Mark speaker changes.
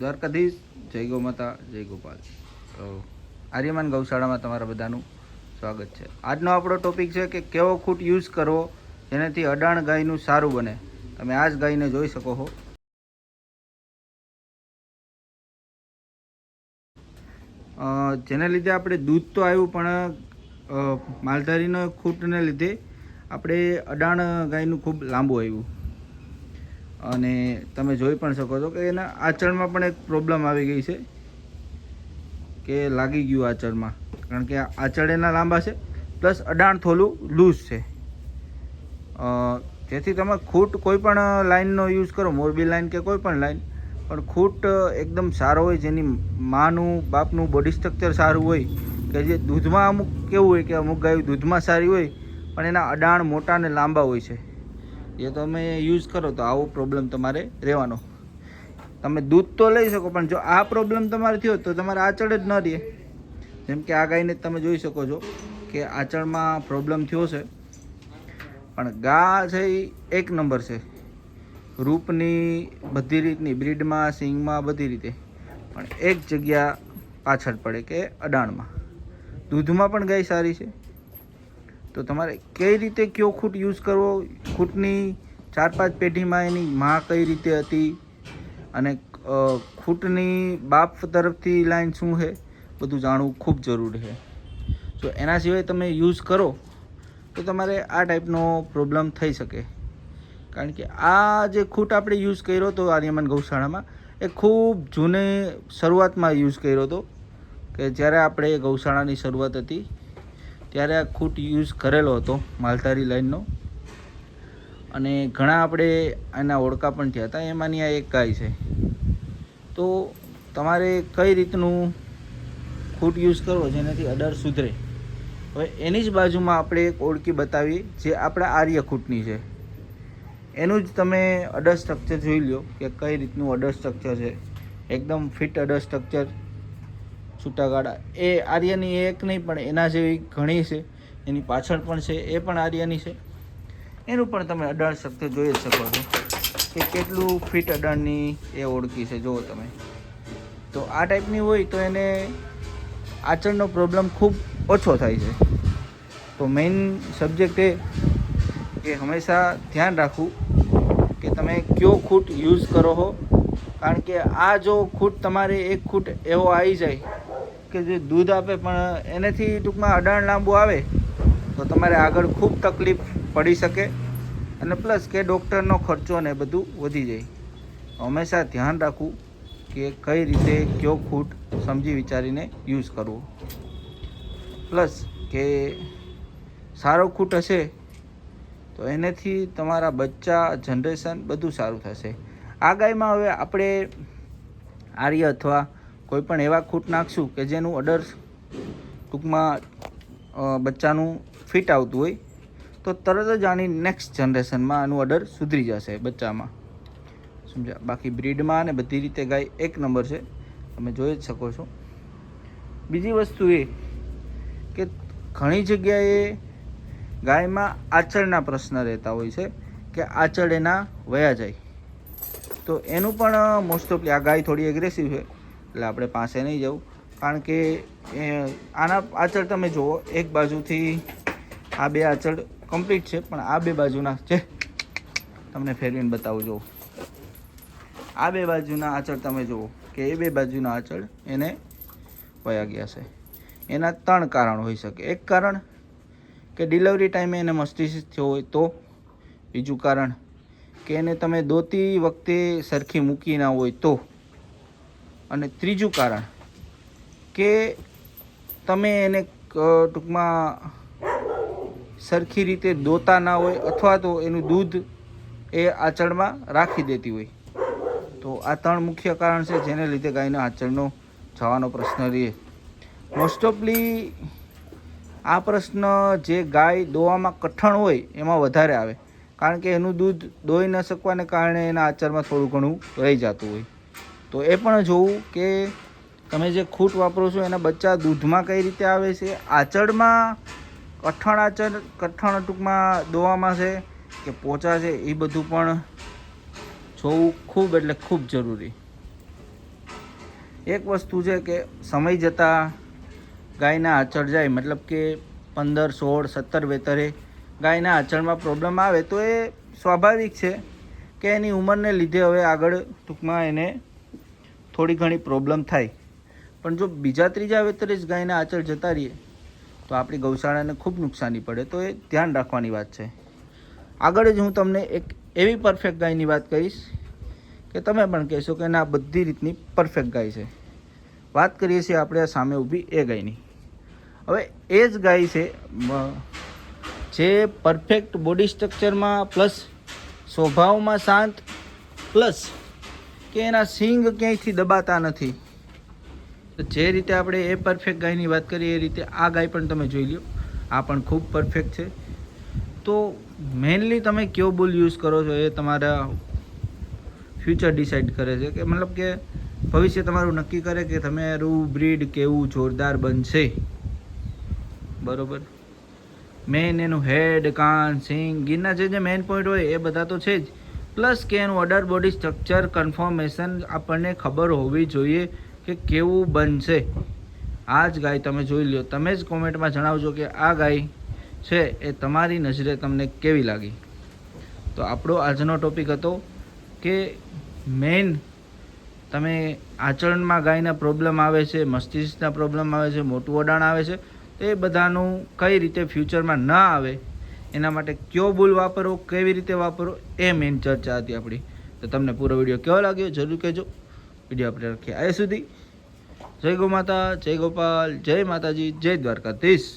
Speaker 1: દ્વારકાધીશ, જય ગૌ માતા, જય ગોપાલ. તો આર્યમાન ગૌશાળામાં તમારા બધાનું સ્વાગત છે. આજનો આપણો ટોપિક છે કે કેવો ખૂટ યુઝ કરવો જેનાથી અડાણ ગાયનું સારું બને. તમે આ જ ગાયને જોઈ શકો છો. જેને લીધે આપણે દૂધ તો આવ્યું, પણ માલધારીનો ખૂટને લીધે આપણે અડાણ ગાયનું ખૂબ લાંબુ આવ્યું. અને તમે જોઈ પણ શકો છો કે એના આચળમાં પણ એક પ્રોબ્લેમ આવી ગઈ છે કે લાગી ગયું આચળમાં, કારણ કે આચળ એના લાંબા છે પ્લસ અડાણ થોડું લૂઝ છે. જેથી તમે ખૂટ કોઈ પણ લાઇનનો યુઝ કરો, મોરબી લાઇન કે કોઈ પણ લાઇન, પણ ખૂટ એકદમ સારો હોય, જેની માનું બાપનું બોડી સ્ટ્રક્ચર સારું હોય, કે જે દૂધમાં અમુક કેવું હોય કે અમુક ગાયો દૂધમાં સારી હોય પણ એના અડાણ મોટા ને લાંબા હોય છે. એ તમે યુઝ કરો તો આવો પ્રોબ્લેમ તમારે રહેવાનો. તમે દૂધ તો લઈ શકો, પણ જો આ પ્રોબ્લેમ તમારે થયો તો તમારે આચળ જ ન રહે. જેમ કે આ ગાયને તમે જોઈ શકો છો કે આચળમાં પ્રોબ્લેમ થયો છે, પણ ગા છે એ એક નંબર છે, રૂપની બધી રીતની, બ્રીડમાં, સિંગમાં, બધી રીતે. પણ એક જગ્યા પાછળ પડે કે અડાણમાં. દૂધમાં પણ ગાય સારી છે. તો તમારે કઈ રીતે કયો ખૂટ યુઝ કરવો, ખૂટની 4-5 પેઢીમાં એની માં કઈ રીતે હતી, અને ખૂટની બાપ તરફથી લાઈન શું છે, બધું જાણવું ખૂબ જરૂરી છે. જો એના સિવાય તમે યુઝ કરો તો તમારે આ ટાઈપનો પ્રોબ્લેમ થઈ શકે. કારણ કે આ જે ખૂટ આપણે યુઝ કર્યો હતો આર્યમાન ગૌશાળામાં, એ ખૂબ જૂની શરૂઆતમાં યુઝ કર્યો હતો, કે જ્યારે આપણે ગૌશાળાની શરૂઆત હતી ત્યારે આ ખૂટ યુઝ કરેલો હતો માલધારી લાઈનનો. અને ઘણા આપણે એના ઓળખા પણ થયા હતા. એમાંની આ એક ગાય છે. તો તમારે કઈ રીતનું ખૂટ યુઝ કરવો જેનાથી અડાર સુધરે. હવે એની જ બાજુમાં આપણે એક ઓળખી બતાવી જે આપણા આર્ય ખૂટની છે. એનું જ તમે અડર સ્ટ્રક્ચર જોઈ લો કે કઈ રીતનું અડર સ્ટ્રક્ચર છે. એકદમ ફિટ અડર સ્ટ્રક્ચર, છૂટા ગાળા. એ આર્યની એક નહીં પણ એના જેવી ઘણી છે. એની પાછળ પણ છે, એ પણ આર્યની છે. એનું પણ તમે અડાણ સ્ટ્રક્ચર જોઈ જ શકો છો કે કેટલું ફિટ અડાણની એ ઓળખી છે. જુઓ તમે, તો આ ટાઈપની હોય તો એને આચળનો પ્રોબ્લેમ ખૂબ ઓછો થાય છે. તો મેઇન સબ્જેક્ટ એ કે હંમેશા ધ્યાન રાખવું કે તમે કયો ખૂટ યુઝ કરો છો. કારણ કે આ જો ખૂટ તમારે એક ખૂટ એવો આવી જાય કે જે દૂધ આપે પણ એનાથી ટૂંકમાં અડાણ લાંબુ આવે તો તમારે આગળ ખૂબ તકલીફ પડી શકે, અને પ્લસ કે ડૉક્ટરનો ખર્ચો ને બધું વધી જાય. હંમેશા ધ્યાન રાખવું કે કઈ રીતે કયો ખૂટ સમજી વિચારીને યુઝ કરવો. પ્લસ કે સારો ખૂટ હશે તો એનાથી તમારા બચ્ચા, જનરેશન બધું સારું થશે. આ ગાયમાં હવે આપણે આર્ય અથવા કોઈ પણ એવા ખૂટ નાખશું કે જેનું અડર ટૂંકમાં બચ્ચાનું ફિટ આવતું હોય તો તરત જ આની નેક્સ્ટ જનરેશનમાં આનું અડર સુધરી જશે બચ્ચામાં. સમજ્યા? બાકી બ્રીડમાં અને બધી રીતે ગાય એક નંબર છે, તમે જોઈ જ શકો છો. બીજી વસ્તુ એ કે ઘણી જગ્યાએ ગાયમાં આચળના પ્રશ્ન રહેતા હોય છે કે આચળ એના વયા જાય. તો એનું પણ મોસ્ટ ઓફલી આ ગાય થોડી એગ્રેસિવ છે એટલે આપણે પાસે નહીં જવું. કારણ કે આના આચળ તમે જુઓ, એક બાજુથી આ બે આચળ કમ્પ્લીટ છે, પણ આ બે બાજુના છે, તમને ફેરવીને બતાવું. જુઓ, આ બે બાજુના આચળ તમે જુઓ કે એ બે બાજુના આચળ એને વયા ગયા છે. એના 3 કારણ હોઈ શકે. એક કારણ કે ડિલિવરી ટાઈમે એને મસ્તિષ્ક થયો હોય તો. બીજું કારણ કે એને તમે દોતી વખતે સરખી મૂકી ના હોય તો. અને ત્રીજું કારણ કે તમે એને ટૂંકમાં સરખી રીતે દોતા ના હોય, અથવા તો એનું દૂધ એ આચળમાં રાખી દેતી હોય. તો આ 3 મુખ્ય કારણ છે જેને લીધે ગાયના આચળનો જવાનો પ્રશ્ન રહે. મોસ્ટ ઓફલી આ પ્રશ્ન જે ગાય દોવામાં કઠણ હોય એમાં વધારે આવે, કારણ કે એનું દૂધ દોઈ ન શકવાને કારણે એના આચળમાં થોડું ઘણું રહી જતું હોય. તો એ પણ જોવું કે તમે જે ખૂટ વાપરો છો એના બચ્ચા દૂધમાં કઈ રીતે આવે છે, આચળમાં કઠણ ટૂંકમાં દોવામાં છે કે પોચા છે, એ બધું પણ જોવું ખૂબ એટલે ખૂબ જરૂરી. એક વસ્તુ છે કે સમય જતાં ગાયના આંચળ જાય, મતલબ કે 15, 16, 17 વેતરે ગાયના આંચળમાં પ્રોબ્લેમ આવે તો એ સ્વાભાવિક છે કે એની ઉંમરને લીધે હવે આગળ ટૂંકમાં એને થોડી ઘણી પ્રોબ્લેમ થાય. પણ જો બીજા ત્રીજા વેતરે જ ગાયના આંચળ જતા રહીએ તો આપણી ગૌશાળાને ખૂબ નુકસાની પડે. તો એ ધ્યાન રાખવાની વાત છે. આગળ જ હું તમને એક એવી પરફેક્ટ ગાયની વાત કરીશ કે તમે પણ કહેશો કે ના બધી રીતની પરફેક્ટ ગાય છે. વાત કરીએ છીએ આપણે આ સામે ઊભી એ ગાયની. હવે એ જ ગાય છે જે પરફેક્ટ બોડી સ્ટ્રક્ચરમાં પ્લસ સ્વભાવમાં શાંત પ્લસ કે એના સિંગ ક્યાંયથી દબાતા નથી. તો જે રીતે આપણે એ પરફેક્ટ ગાયની વાત કરીએ એ રીતે આ ગાય પણ તમે જોઈ લો. આ પણ ખૂબ પરફેક્ટ છે. તો મેઇનલી તમે કયો બુલ યુઝ કરો છો એ તમારા ફ્યુચર ડિસાઇડ કરે છે, કે મતલબ કે ભવિષ્ય તમારું નક્કી કરે કે તમારું બ્રીડ કેવું જોરદાર બનશે. બરાબર. મેઇન એનું હેડ, કાન, સિંગ, ગીરના જે મેઇન પોઈન્ટ હોય એ બધા તો છે જ, પ્લસ કે એનું અડર બોડી સ્ટ્રક્ચર કન્ફર્મેશન આપણને ખબર હોવી જોઈએ કે કેવું બનશે. આ જ ગાય તમે જોઈ લો. તમે જ કોમેન્ટમાં જણાવજો કે આ ગાય છે એ તમારી નજરે તમને કેવી લાગી. તો આપણો આજનો ટોપિક હતો કે મેઇન તમે આચરણમાં ગાયના પ્રોબ્લેમ આવે છે, મસ્તિષ્કના પ્રોબ્લેમ આવે છે, મોટું વડાણ આવે છે, તો એ બધાનું કઈ રીતે ફ્યુચરમાં ન આવે એના માટે કયો બુલ વાપરવો, કેવી રીતે વાપરવો, એ મેઇન ચર્ચા હતી આપણી. તો તમને પૂરો વિડીયો કેવો લાગ્યો જરૂર કહેજો. વિડીયો આપણે રાખીએ આ સુધી. જય ગૌ માતા, જય ગોપાલ, જય માતાજી, જય દ્વારકાધીશ.